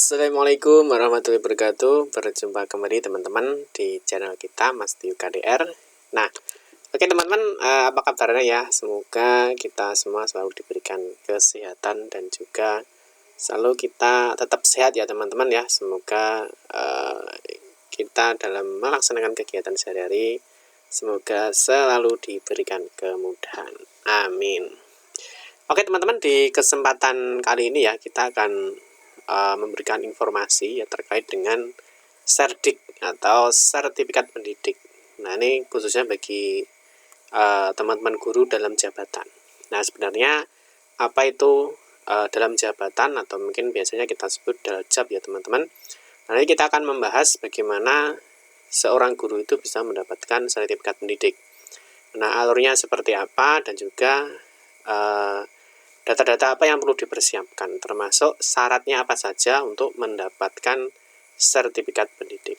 Assalamualaikum warahmatullahi wabarakatuh. Berjumpa kembali teman-teman di channel kita Mas Tiu KDR. Nah, oke teman-teman, apa kabarnya ya? Semoga kita semua selalu diberikan kesehatan dan juga selalu kita tetap sehat ya teman-teman ya. Semoga kita dalam melaksanakan kegiatan sehari-hari semoga selalu diberikan kemudahan. Amin. Oke teman-teman, di kesempatan kali ini ya kita akan memberikan informasi ya terkait dengan Serdik atau sertifikat pendidik. Nah, ini khususnya bagi teman-teman guru dalam jabatan. Nah, sebenarnya apa itu dalam jabatan atau mungkin biasanya kita sebut daljab ya teman-teman. Nah, ini kita akan membahas bagaimana seorang guru itu bisa mendapatkan sertifikat pendidik. Nah, alurnya seperti apa dan juga data-data apa yang perlu dipersiapkan, termasuk syaratnya apa saja untuk mendapatkan sertifikat pendidik.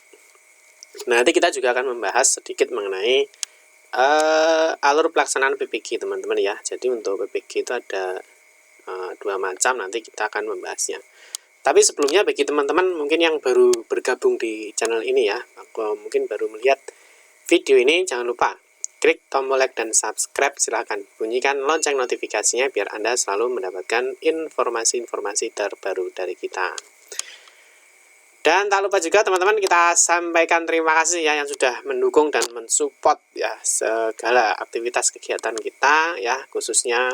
Nah, nanti kita juga akan membahas sedikit mengenai alur pelaksanaan PPG teman-teman ya. Jadi untuk PPG itu ada dua macam, nanti kita akan membahasnya. Tapi sebelumnya bagi teman-teman mungkin yang baru bergabung di channel ini ya, atau mungkin baru melihat video ini, jangan lupa klik tombol like dan subscribe, silahkan bunyikan lonceng notifikasinya biar Anda selalu mendapatkan informasi-informasi terbaru dari kita. Dan tak lupa juga teman-teman kita sampaikan terima kasih ya yang sudah mendukung dan mensupport ya segala aktivitas kegiatan kita ya, khususnya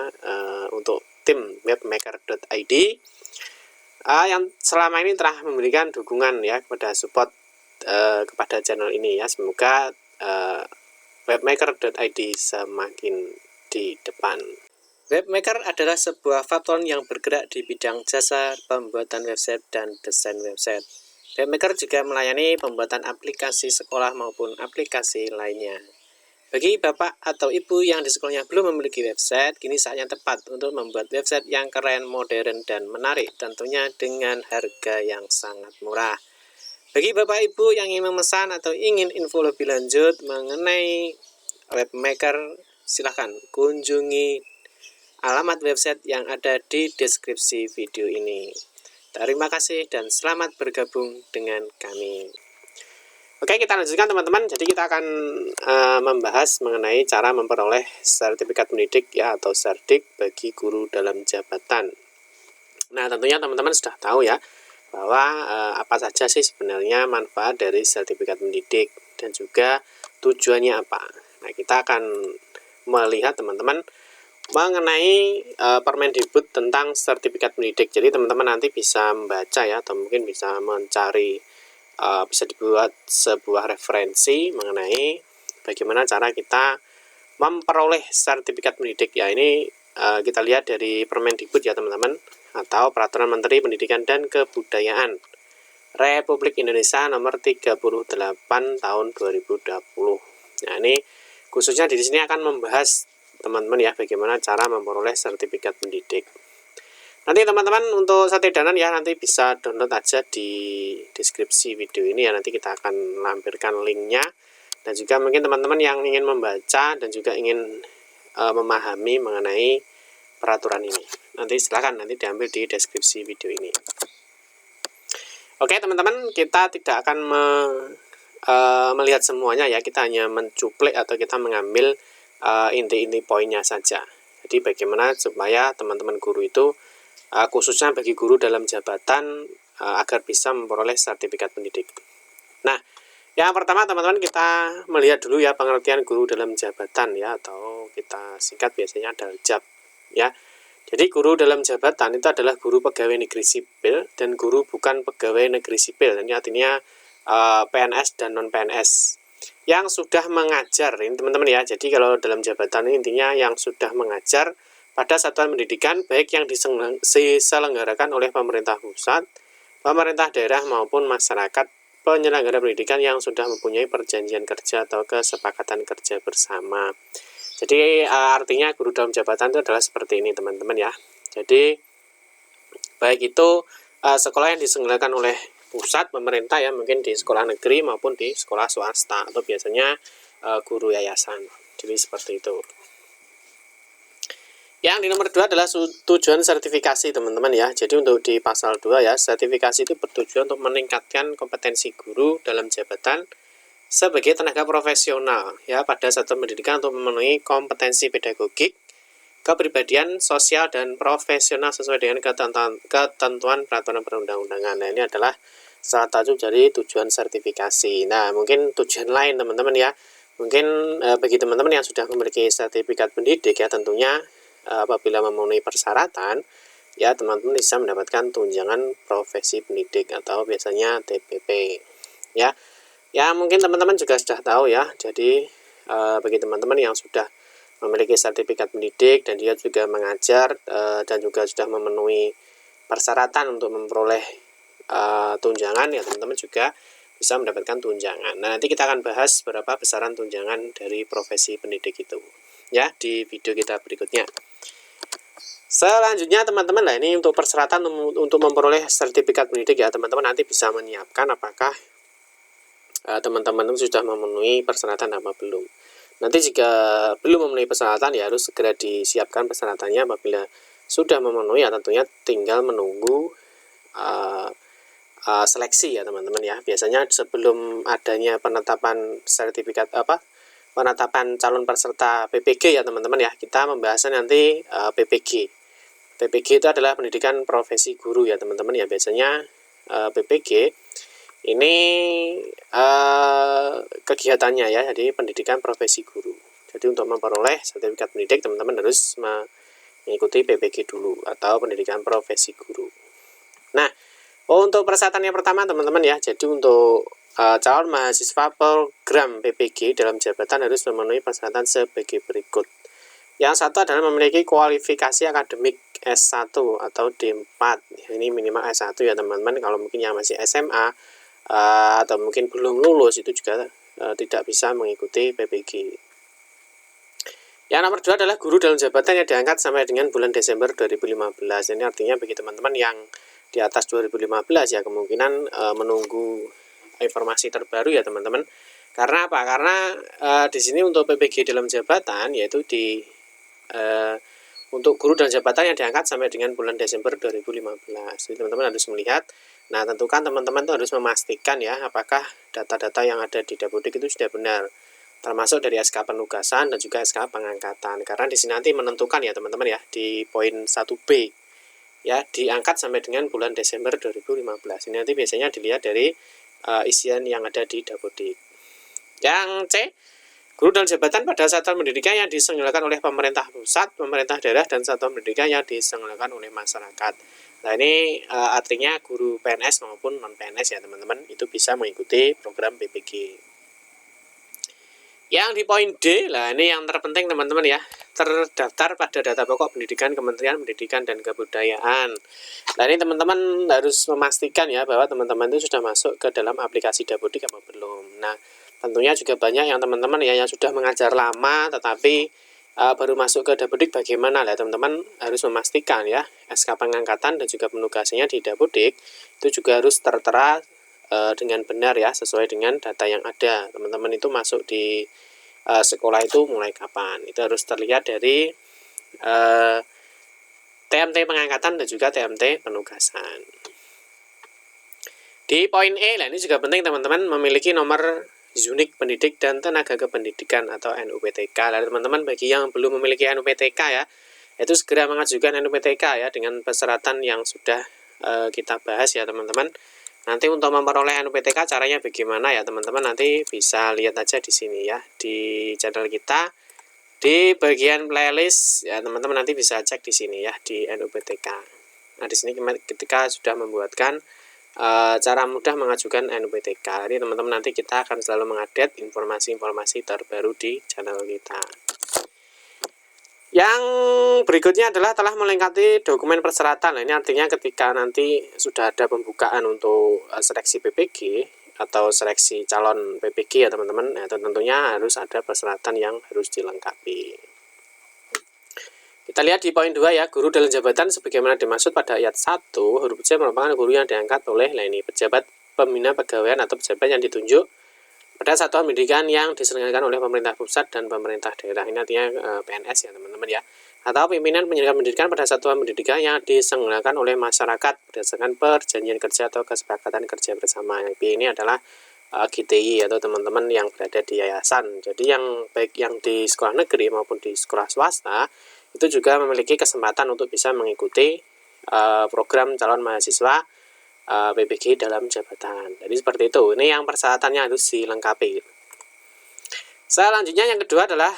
untuk tim webmaker.id yang selama ini telah memberikan dukungan ya kepada support kepada channel ini ya. Semoga webmaker.id semakin di depan. Webmaker adalah sebuah platform yang bergerak di bidang jasa pembuatan website dan desain website. Webmaker juga melayani pembuatan aplikasi sekolah maupun aplikasi lainnya. Bagi bapak atau ibu yang di sekolahnya belum memiliki website, kini saatnya tepat untuk membuat website yang keren, modern, dan menarik, tentunya dengan harga yang sangat murah. Bagi Bapak Ibu yang ingin memesan atau ingin info lebih lanjut mengenai webmaker, silahkan kunjungi alamat website yang ada di deskripsi video ini. Terima kasih dan selamat bergabung dengan kami. Oke, kita lanjutkan teman-teman. Jadi kita akan membahas mengenai cara memperoleh sertifikat pendidik ya atau Serdik bagi guru dalam jabatan. Nah, tentunya teman-teman sudah tahu ya bahwa apa saja sih sebenarnya manfaat dari sertifikat pendidik dan juga tujuannya apa. Nah, kita akan melihat teman-teman mengenai Permendikbud tentang sertifikat pendidik. Jadi teman-teman nanti bisa membaca ya atau mungkin bisa mencari, bisa dibuat sebuah referensi mengenai bagaimana cara kita memperoleh sertifikat pendidik ya. Ini kita lihat dari Permendikbud ya teman-teman, atau Peraturan Menteri Pendidikan dan Kebudayaan Republik Indonesia nomor 38 tahun 2020. Nah, ini khususnya di sini akan membahas teman-teman ya bagaimana cara memperoleh sertifikat pendidik. Nanti teman-teman untuk satidanan ya nanti bisa download aja di deskripsi video ini ya, nanti kita akan lampirkan linknya. Dan juga mungkin teman-teman yang ingin membaca dan juga ingin memahami mengenai peraturan ini, nanti silakan nanti diambil di deskripsi video ini. Oke teman-teman, kita tidak akan melihat semuanya ya, kita hanya mencuplik atau kita mengambil inti-inti poinnya saja. Jadi bagaimana supaya teman-teman guru itu khususnya bagi guru dalam jabatan agar bisa memperoleh sertifikat pendidik. Nah, yang pertama teman-teman kita melihat dulu ya pengertian guru dalam jabatan ya, atau kita singkat biasanya daljab ya. Jadi guru dalam jabatan itu adalah guru pegawai negeri sipil dan guru bukan pegawai negeri sipil. Ini artinya PNS dan non PNS yang sudah mengajar ini teman-teman ya. Jadi kalau dalam jabatan ini intinya yang sudah mengajar pada satuan pendidikan baik yang diselenggarakan oleh pemerintah pusat, pemerintah daerah maupun masyarakat penyelenggara pendidikan yang sudah mempunyai perjanjian kerja atau kesepakatan kerja bersama. Jadi artinya guru dalam jabatan itu adalah seperti ini teman-teman ya. Jadi baik itu sekolah yang diselenggarakan oleh pusat pemerintah ya, mungkin di sekolah negeri maupun di sekolah swasta atau biasanya guru yayasan. Jadi seperti itu. Yang di nomor 2 adalah tujuan sertifikasi teman-teman ya. Jadi untuk di pasal 2 ya, sertifikasi itu bertujuan untuk meningkatkan kompetensi guru dalam jabatan sebagai tenaga profesional ya pada satuan pendidikan untuk memenuhi kompetensi pedagogik, kepribadian, sosial, dan profesional sesuai dengan ketentuan peraturan perundang-undangan. Nah, ini adalah salah satu dari tujuan sertifikasi. Nah, mungkin tujuan lain teman-teman ya. Mungkin bagi teman-teman yang sudah memiliki sertifikat pendidik ya, tentunya apabila memenuhi persyaratan ya teman-teman bisa mendapatkan tunjangan profesi pendidik atau biasanya TPP ya. Ya mungkin teman-teman juga sudah tahu ya. Jadi bagi teman-teman yang sudah memiliki sertifikat pendidik dan dia juga mengajar dan juga sudah memenuhi persyaratan untuk memperoleh tunjangan ya, teman-teman juga bisa mendapatkan tunjangan. Nah, nanti kita akan bahas berapa besaran tunjangan dari profesi pendidik itu ya di video kita berikutnya. Selanjutnya teman-teman, nah ini untuk persyaratan untuk memperoleh sertifikat pendidik ya, teman-teman nanti bisa menyiapkan apakah teman-teman sudah memenuhi persyaratan apa belum. Nanti jika belum memenuhi persyaratan ya harus segera disiapkan persyaratannya. Apabila sudah memenuhi ya tentunya tinggal menunggu seleksi ya teman-teman ya. Biasanya sebelum adanya penetapan sertifikat penetapan calon peserta PPG ya teman-teman ya, kita membahasnya nanti PPG. PPG itu adalah pendidikan profesi guru ya teman-teman ya. Biasanya PPG ini kegiatannya ya, jadi pendidikan profesi guru. Jadi untuk memperoleh sertifikat pendidik teman-teman harus mengikuti PPG dulu atau pendidikan profesi guru. Nah, untuk persyaratan yang pertama teman-teman ya, jadi untuk calon mahasiswa program PPG dalam jabatan harus memenuhi persyaratan sebagai berikut. Yang satu adalah memiliki kualifikasi akademik S1 atau D4. Ini minimal S1 ya teman-teman. Kalau mungkin yang masih SMA atau mungkin belum lulus itu juga tidak bisa mengikuti PPG. Yang nomor 2 adalah guru dalam jabatan yang diangkat sampai dengan bulan Desember 2015. Ini artinya bagi teman-teman yang di atas 2015 ya kemungkinan menunggu informasi terbaru ya teman-teman. Karena apa? Karena di sini untuk PPG dalam jabatan yaitu untuk guru dalam jabatan yang diangkat sampai dengan bulan Desember 2015. Jadi teman-teman harus melihat. Nah, tentukan teman-teman itu harus memastikan ya apakah data-data yang ada di Dapodik itu sudah benar. Termasuk dari SK penugasan dan juga SK pengangkatan. Karena di sini nanti menentukan ya teman-teman ya di poin 1B. Ya, diangkat sampai dengan bulan Desember 2015. Ini nanti biasanya dilihat dari isian yang ada di Dapodik. Yang C, guru dalam jabatan pada satuan pendidikan yang diselenggarakan oleh pemerintah pusat, pemerintah daerah, dan satuan pendidikan yang diselenggarakan oleh masyarakat. Nah, ini artinya guru PNS maupun non-PNS ya teman-teman, itu bisa mengikuti program PPG. Yang di poin D, lah ini yang terpenting teman-teman ya, terdaftar pada data pokok pendidikan Kementerian Pendidikan dan Kebudayaan. Nah, ini teman-teman harus memastikan ya bahwa teman-teman itu sudah masuk ke dalam aplikasi Dapodik apa belum. Nah, tentunya juga banyak yang teman-teman ya yang sudah mengajar lama tetapi baru masuk ke Dapodik, bagaimana lah teman-teman harus memastikan ya SK pengangkatan dan juga penugasannya di Dapodik itu juga harus tertera dengan benar ya sesuai dengan data yang ada. Teman-teman itu masuk di sekolah itu mulai kapan, itu harus terlihat dari TMT pengangkatan dan juga TMT penugasan. Di poin E, lah ini juga penting teman-teman memiliki nomor unik pendidik dan tenaga kependidikan atau NUPTK. Lalu teman-teman bagi yang belum memiliki NUPTK ya, itu segera mengajukan NUPTK ya dengan persyaratan yang sudah kita bahas ya teman-teman. Nanti untuk memperoleh NUPTK caranya bagaimana ya teman-teman, nanti bisa lihat aja di sini ya di channel kita di bagian playlist ya teman-teman, nanti bisa cek di sini ya di NUPTK. Nah, di sini ketika sudah membuatkan cara mudah mengajukan NUPTK. Jadi teman-teman nanti kita akan selalu mengupdate informasi-informasi terbaru di channel kita. Yang berikutnya adalah telah melengkapi dokumen persyaratan. Nah, ini artinya ketika nanti sudah ada pembukaan untuk seleksi PPG atau seleksi calon PPG ya teman-teman, nah, tentunya harus ada persyaratan yang harus dilengkapi. Kita lihat di poin 2 ya, guru dalam jabatan sebagaimana dimaksud pada ayat 1 huruf C merupakan guru yang diangkat oleh pejabat pembina pegawaian atau pejabat yang ditunjuk pada satuan pendidikan yang diselenggarakan oleh pemerintah pusat dan pemerintah daerah. Ini artinya PNS ya teman-teman ya. atau pimpinan penyelenggara pendidikan pada satuan pendidikan yang diselenggarakan oleh masyarakat berdasarkan perjanjian kerja atau kesepakatan kerja bersama. Yang B ini adalah GTI atau teman-teman yang berada di yayasan. Jadi yang baik yang di sekolah negeri maupun di sekolah swasta itu juga memiliki kesempatan untuk bisa mengikuti program calon mahasiswa PPG dalam jabatan. Jadi seperti itu. Ini yang persyaratannya harus dilengkapi. Selanjutnya yang kedua adalah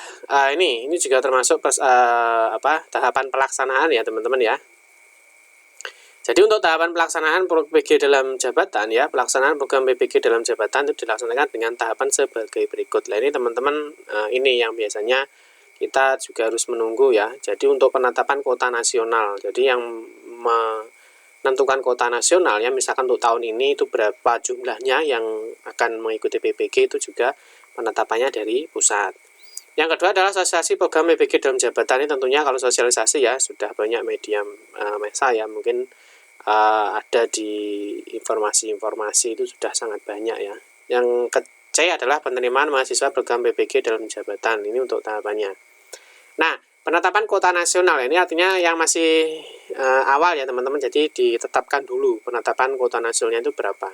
ini juga termasuk tahapan pelaksanaan ya teman-teman ya. Jadi untuk tahapan pelaksanaan PPG dalam jabatan ya, pelaksanaan program PPG dalam jabatan itu dilaksanakan dengan tahapan sebagai berikut. Nah ini teman-teman ini yang biasanya kita juga harus menunggu ya. Jadi untuk penetapan kuota nasional, jadi yang menentukan kuota nasional ya, misalkan untuk tahun ini itu berapa jumlahnya yang akan mengikuti PPG itu juga penetapannya dari pusat. Yang kedua adalah sosialisasi program PPG dalam jabatan. Ini tentunya kalau sosialisasi ya sudah banyak media massa ya, mungkin ada di informasi-informasi itu sudah sangat banyak ya. Yang C adalah penerimaan mahasiswa program PPG dalam jabatan. Ini untuk tahapannya. Nah, penetapan kuota nasional ini artinya yang masih awal ya teman-teman. Jadi ditetapkan dulu penetapan kuota nasionalnya itu berapa.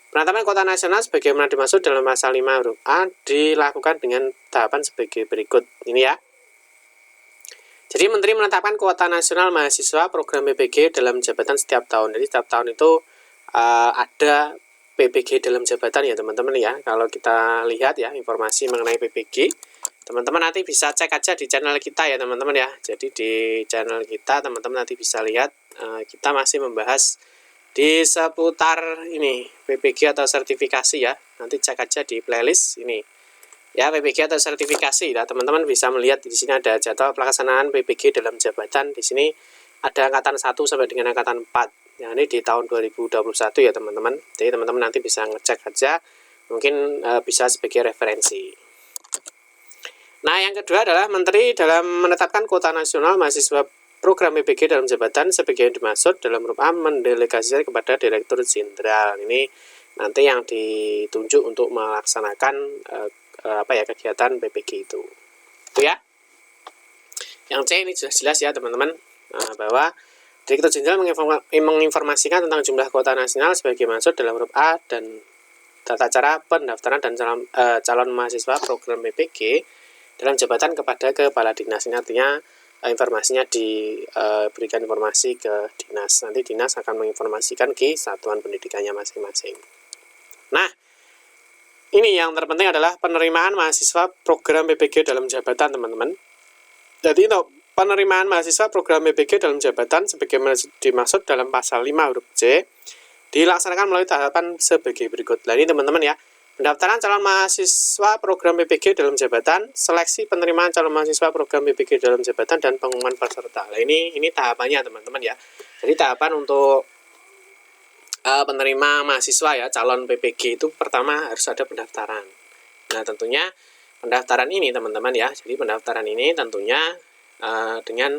Penetapan kuota nasional sebagaimana dimaksud dalam pasal 5 huruf A dilakukan dengan tahapan sebagai berikut. Ini ya. Jadi Menteri menetapkan kuota nasional mahasiswa program PPG dalam jabatan setiap tahun. Jadi setiap tahun itu ada PPG dalam jabatan ya teman-teman ya. Kalau kita lihat ya informasi mengenai PPG, teman-teman nanti bisa cek aja di channel kita ya teman-teman ya. Jadi di channel kita teman-teman nanti bisa lihat kita masih membahas di seputar ini PPG atau sertifikasi ya. Nanti cek aja di playlist ini ya, PPG atau sertifikasi ya. Teman-teman bisa melihat di sini ada jadwal pelaksanaan PPG dalam jabatan. Di sini ada angkatan 1 sampai dengan angkatan 4. Ya, ini di tahun 2021 ya teman-teman. Jadi teman-teman nanti bisa ngecek aja, mungkin bisa sebagai referensi. Nah, yang kedua adalah Menteri dalam menetapkan kuota nasional mahasiswa program PPG dalam jabatan sebagai yang dimaksud dalam huruf A mendelegasikan kepada Direktur Jenderal. Ini nanti yang ditunjuk untuk melaksanakan kegiatan PPG itu ya. Yang C ini sudah jelas ya teman-teman, bahwa Direktur Jenderal menginformasikan tentang jumlah kuota nasional sebagai maksud dalam huruf A dan tata cara pendaftaran dan calon mahasiswa program PPG dalam jabatan kepada kepala dinas. Ini artinya informasinya diberikan informasi ke dinas. Nanti dinas akan menginformasikan ke satuan pendidikannya masing-masing. Nah, ini yang terpenting adalah penerimaan mahasiswa program PPG dalam jabatan teman-teman. Jadi untuk penerimaan mahasiswa program PPG dalam jabatan sebagaimana dimaksud dalam pasal 5 huruf C dilaksanakan melalui tahapan sebagai berikut. Nah ini teman-teman ya, pendaftaran calon mahasiswa program PPG dalam jabatan, seleksi penerimaan calon mahasiswa program PPG dalam jabatan, dan pengumuman peserta. Nah ini tahapannya teman-teman ya. Jadi tahapan untuk penerima mahasiswa ya calon PPG itu pertama harus ada pendaftaran. Nah tentunya pendaftaran ini teman-teman ya, jadi pendaftaran ini tentunya dengan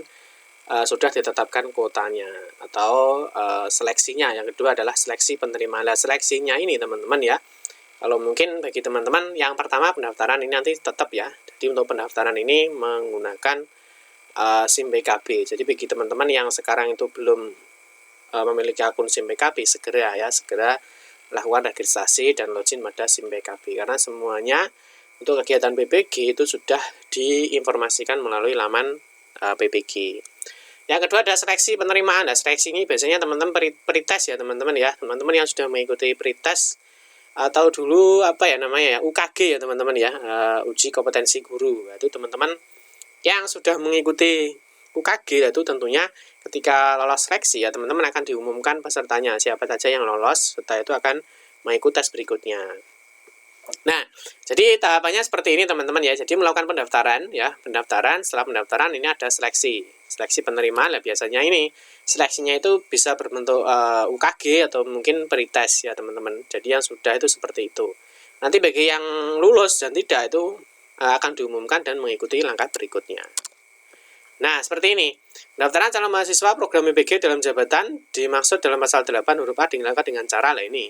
sudah ditetapkan kuotanya atau seleksinya. Yang kedua adalah seleksi penerimaan. Nah seleksinya ini teman-teman ya, kalau mungkin bagi teman-teman yang pertama pendaftaran ini nanti tetap ya. Jadi untuk pendaftaran ini menggunakan SIM PKB. Jadi bagi teman-teman yang sekarang itu belum memiliki akun SIM PKB, segera lakukan registrasi dan login pada SIM PKB. Karena semuanya untuk kegiatan PPG itu sudah diinformasikan melalui laman PPG. Yang kedua ada seleksi penerimaan. Nah seleksi ini biasanya teman-teman pretest ya teman-teman ya. Teman-teman yang sudah mengikuti pretest atau dulu UKG ya teman-teman ya, uji kompetensi guru. Itu teman-teman yang sudah mengikuti UKG itu tentunya ketika lolos seleksi ya teman-teman akan diumumkan pesertanya siapa saja yang lolos. Setelah itu akan mengikuti tes berikutnya. Nah, jadi tahapannya seperti ini teman-teman ya. Jadi melakukan pendaftaran ya, setelah pendaftaran ini ada seleksi penerimaan. Lah biasanya ini seleksinya itu bisa berbentuk UKG atau mungkin pretest ya teman-teman. Jadi yang sudah itu seperti itu. Nanti bagi yang lulus dan tidak itu akan diumumkan dan mengikuti langkah berikutnya. Nah, seperti ini. Pendaftaran calon mahasiswa program PPG dalam jabatan dimaksud dalam pasal 8 huruf A dilakukan dengan cara ini.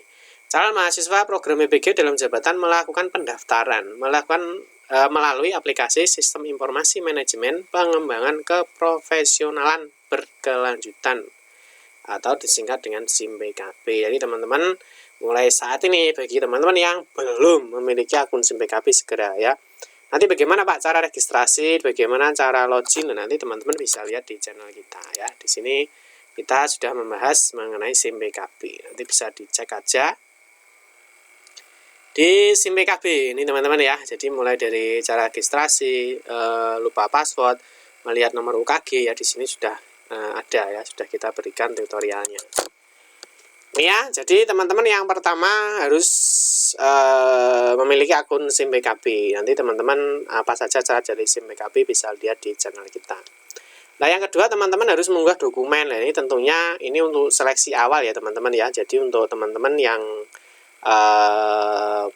Calon mahasiswa program PPG dalam jabatan melakukan pendaftaran, melakukan melalui aplikasi Sistem Informasi Manajemen Pengembangan Keprofesionalan Berkelanjutan atau disingkat dengan SIM PKB. Jadi teman-teman mulai saat ini bagi teman-teman yang belum memiliki akun SIM PKB segera ya. Nanti bagaimana Pak cara registrasi, bagaimana cara login, nanti teman-teman bisa lihat di channel kita ya. Di sini kita sudah membahas mengenai SIM PKB. Nanti bisa dicek aja di SIM PKB ini teman-teman ya. Jadi mulai dari cara registrasi, lupa password, melihat nomor UKG ya, di sini sudah ada ya, sudah kita berikan tutorialnya. Ini ya, jadi teman-teman yang pertama harus memiliki akun SIM PKB. Nanti teman-teman apa saja cara jadi SIM PKB bisa lihat di channel kita. Nah yang kedua teman-teman harus mengunggah dokumen. Nah, ini tentunya ini untuk seleksi awal ya teman-teman ya. Jadi untuk teman-teman yang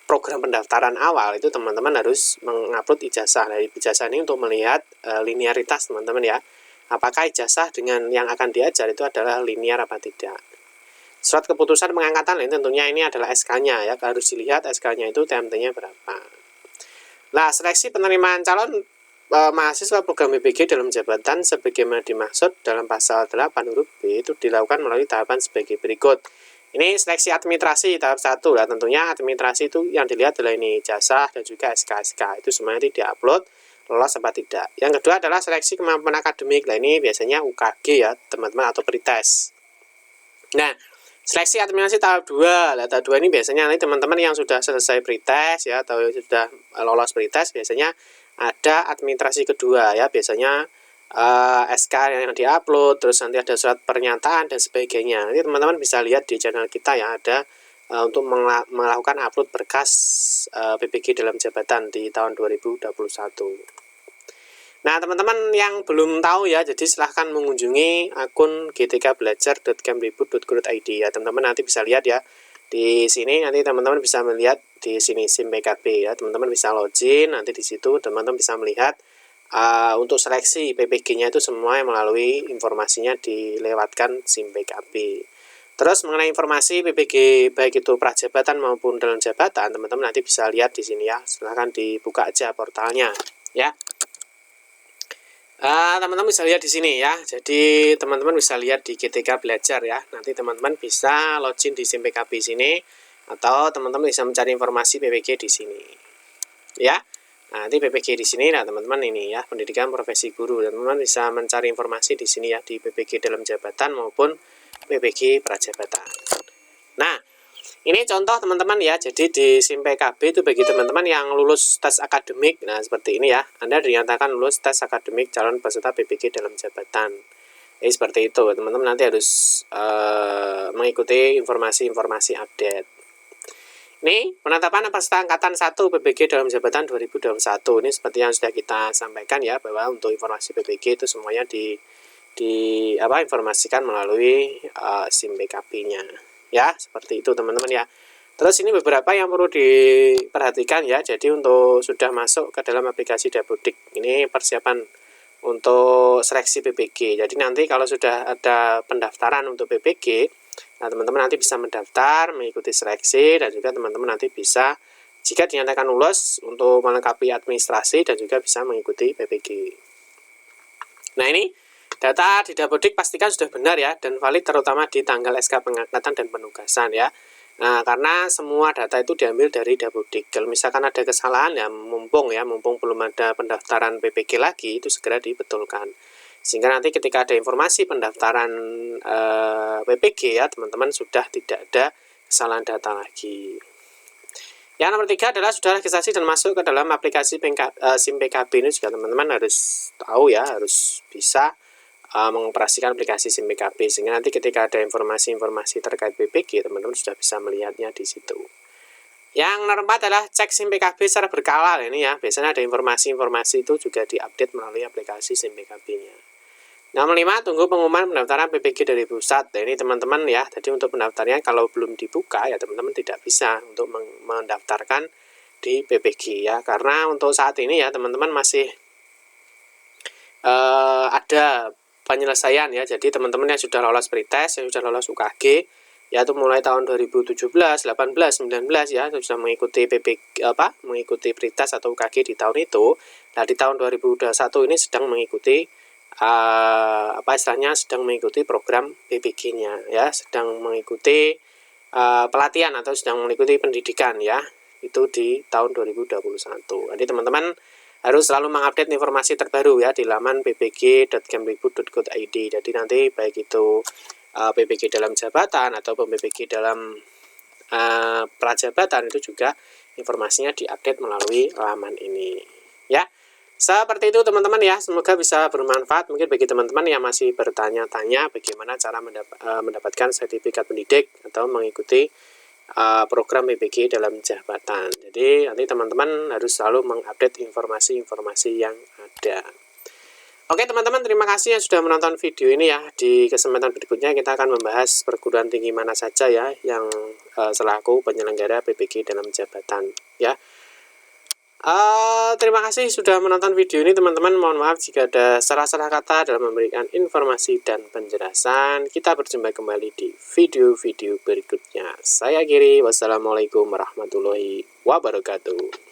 program pendaftaran awal itu teman-teman harus mengupload ijazah. Nah, ijazah ini untuk melihat linearitas teman-teman ya. Apakah ijazah dengan yang akan diajar itu adalah linear apa tidak. Surat keputusan pengangkatan ini tentunya ini adalah SK-nya ya, harus dilihat SK-nya itu TMT-nya berapa. Nah, seleksi penerimaan calon mahasiswa program BPG dalam jabatan sebagaimana dimaksud dalam pasal 8 huruf B itu dilakukan melalui tahapan sebagai berikut. Ini seleksi administrasi tahap 1 lah, tentunya administrasi itu yang dilihat adalah ini ijazah dan juga SK-SK, itu semuanya diupload lolos apa tidak. Yang kedua adalah seleksi kemampuan akademik. Nah, ini biasanya UKG ya, teman-teman, atau pretest. Nah, seleksi administrasi tahap 2. Nah, tahap 2 ini biasanya nanti teman-teman yang sudah selesai pretest ya atau sudah lolos pretest biasanya ada administrasi kedua ya, biasanya SK yang diupload, terus nanti ada surat pernyataan dan sebagainya. Nanti teman-teman bisa lihat di channel kita ya, ada untuk melakukan upload berkas PPG dalam jabatan di tahun 2021. Nah teman-teman yang belum tahu ya, jadi silahkan mengunjungi akun gtkbelajar.kemdikbud.go.id ya teman-teman, nanti bisa lihat ya di sini. Nanti teman-teman bisa melihat di sini SIM PKB ya, teman-teman bisa login, nanti di situ teman-teman bisa melihat untuk seleksi PPG-nya itu semua yang melalui informasinya dilewatkan SIM PKB. Terus mengenai informasi PPG baik itu prajabatan maupun dalam jabatan, teman-teman nanti bisa lihat di sini ya. Silahkan dibuka aja portalnya ya. Teman-teman bisa lihat di sini ya. Jadi teman-teman bisa lihat di GTK Belajar ya. Nanti teman-teman bisa login di SIM PKB sini atau teman-teman bisa mencari informasi PPG di sini. Ya. Nah, nanti PPG di sini nah teman-teman ini ya, pendidikan profesi guru, dan teman-teman bisa mencari informasi di sini ya, di PPG dalam jabatan maupun PPG prajabatan. Nah, ini contoh teman-teman ya. Jadi di SIM PKB itu bagi teman-teman yang lulus tes akademik, nah seperti ini ya, Anda dinyatakan lulus tes akademik calon peserta PPG dalam jabatan. Jadi seperti itu, teman-teman nanti harus mengikuti informasi-informasi update. Ini penetapan peserta angkatan 1 PPG dalam jabatan 2021. Ini seperti yang sudah kita sampaikan ya, bahwa untuk informasi PPG itu semuanya informasikan melalui SIM PKB-nya. Ya, seperti itu teman-teman ya. Terus ini beberapa yang perlu diperhatikan ya. Jadi untuk sudah masuk ke dalam aplikasi Dapodik, ini persiapan untuk seleksi PPG. Jadi nanti kalau sudah ada pendaftaran untuk PPG, nah teman-teman nanti bisa mendaftar, mengikuti seleksi, dan juga teman-teman nanti bisa jika dinyatakan lulus untuk melengkapi administrasi dan juga bisa mengikuti PPG. Nah ini data di Dapodik pastikan sudah benar ya dan valid, terutama di tanggal SK pengangkatan dan penugasan ya. Nah karena semua data itu diambil dari Dapodik. Kalau misalkan ada kesalahan ya mumpung belum ada pendaftaran PPG lagi, itu segera dibetulkan. Sehingga nanti ketika ada informasi pendaftaran PPG ya teman-teman sudah tidak ada kesalahan data lagi. Yang nomor 3 adalah sudah registrasi dan masuk ke dalam aplikasi SIM PKB. Ini juga teman-teman harus tahu ya, harus bisa mengoperasikan aplikasi SIM PKB, sehingga nanti ketika ada informasi-informasi terkait PPG teman-teman sudah bisa melihatnya di situ. Yang nomor 4 adalah cek SIM PKB secara berkala. Ini ya, biasanya ada informasi-informasi itu juga diupdate melalui aplikasi SIM PKB-nya. Nomor 5, tunggu pengumuman pendaftaran PPG dari pusat. Nah, ini teman-teman ya, jadi untuk pendaftarnya kalau belum dibuka ya teman-teman tidak bisa untuk mendaftarkan di PPG ya, karena untuk saat ini ya teman-teman masih ada penyelesaian ya. Jadi teman-teman yang sudah lolos pretest, yang sudah lolos UKG, yaitu mulai tahun 2017, 18, 19 ya sudah mengikuti mengikuti prioritas atau UKG di tahun itu. Nah, di tahun 2021 ini sedang mengikuti istilahnya sedang mengikuti program PPG-nya ya, sedang mengikuti pelatihan atau sedang mengikuti pendidikan ya, itu di tahun 2021. Jadi teman-teman harus selalu mengupdate informasi terbaru ya di laman ppg.kemdikbud.go.id. Jadi nanti baik itu PPG dalam jabatan atau PPG dalam prajabatan itu juga informasinya diupdate melalui laman ini ya. Seperti itu teman-teman ya, semoga bisa bermanfaat. Mungkin bagi teman-teman yang masih bertanya-tanya bagaimana cara mendapatkan sertifikat pendidik atau mengikuti program PPG dalam jabatan. Jadi nanti teman-teman harus selalu mengupdate informasi-informasi yang ada. Oke teman-teman, terima kasih yang sudah menonton video ini ya. Di kesempatan berikutnya kita akan membahas perguruan tinggi mana saja ya yang selaku penyelenggara PPG dalam jabatan ya. Terima kasih sudah menonton video ini teman-teman. Mohon maaf jika ada salah-salah kata dalam memberikan informasi dan penjelasan. Kita berjumpa kembali di video-video berikutnya. Saya Giri, wassalamualaikum warahmatullahi wabarakatuh.